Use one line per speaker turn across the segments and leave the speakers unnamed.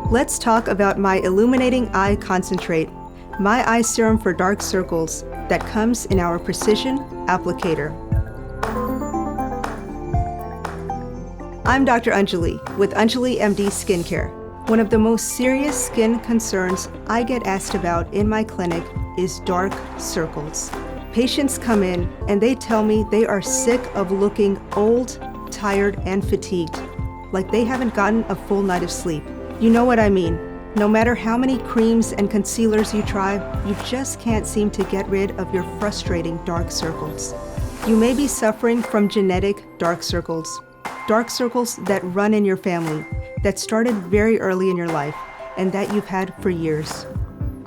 Let's talk about my Illuminating Eye Concentrate, my eye serum for dark circles that comes in our Precision Applicator. I'm Dr. Anjali with Anjali MD Skincare. One of the most serious skin concerns I get asked about in my clinic is dark circles. Patients come in and they tell me they are sick of looking old, tired, and fatigued, like they haven't gotten a full night of sleep. You know what I mean. No matter how many creams and concealers you try, you just can't seem to get rid of your frustrating dark circles. You may be suffering from genetic dark circles that run in your family, that started very early in your life, and that you've had for years.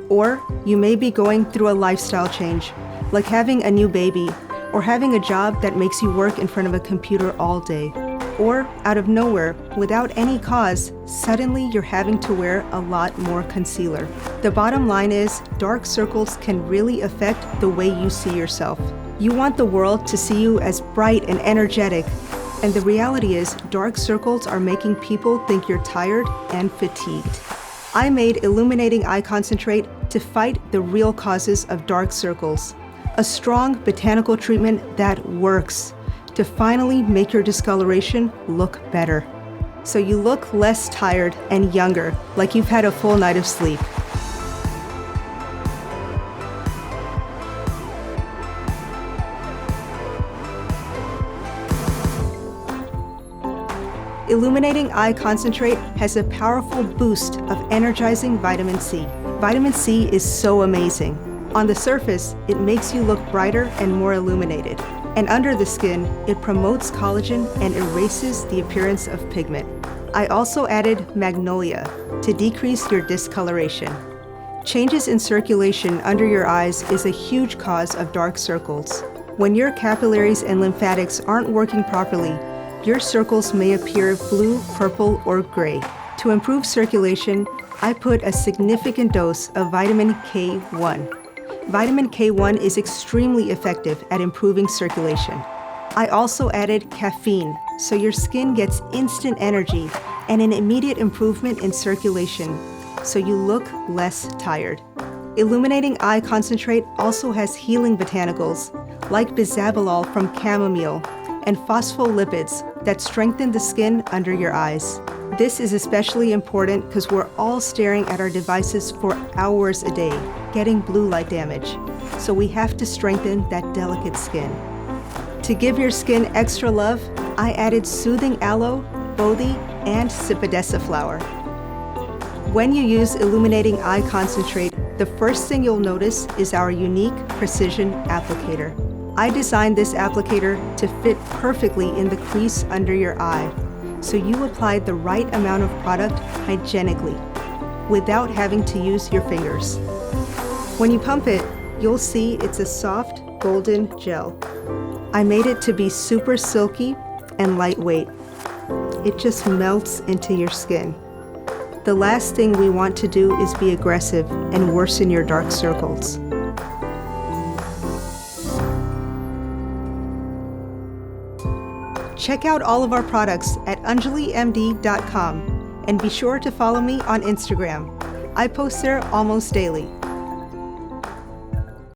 Or you may be going through a lifestyle change, like having a new baby, or having a job that makes you work in front of a computer all day. Or out of nowhere, without any cause, suddenly you're having to wear a lot more concealer. The bottom line is, dark circles can really affect the way you see yourself. You want the world to see you as bright and energetic, and the reality is, dark circles are making people think you're tired and fatigued. I made Illuminating Eye Concentrate to fight the real causes of dark circles. A strong botanical treatment that works to finally make your discoloration look better. So you look less tired and younger, like you've had a full night of sleep. Illuminating Eye Concentrate has a powerful boost of energizing vitamin C. Vitamin C is so amazing. On the surface, it makes you look brighter and more illuminated. And under the skin, it promotes collagen and erases the appearance of pigment. I also added Magnolia to decrease your discoloration. Changes in circulation under your eyes is a huge cause of dark circles. When your capillaries and lymphatics aren't working properly, your circles may appear blue, purple, or gray. To improve circulation, I put a significant dose of vitamin K1. Vitamin K1 is extremely effective at improving circulation. I also added caffeine, so your skin gets instant energy and an immediate improvement in circulation, so you look less tired. Illuminating Eye Concentrate also has healing botanicals, like Bisabolol from chamomile, and phospholipids that strengthen the skin under your eyes. This is especially important because we're all staring at our devices for hours a day, getting blue light damage. So we have to strengthen that delicate skin. To give your skin extra love, I added soothing aloe, Bodhi, and Cipadessa Flower. When you use Illuminating Eye Concentrate, the first thing you'll notice is our unique Precision Applicator. I designed this applicator to fit perfectly in the crease under your eye, so you apply the right amount of product hygienically, without having to use your fingers. When you pump it, you'll see it's a soft, golden gel. I made it to be super silky and lightweight. It just melts into your skin. The last thing we want to do is be aggressive and worsen your dark circles. Check out all of our products at anjalimd.com and be sure to follow me on Instagram. I post there almost daily.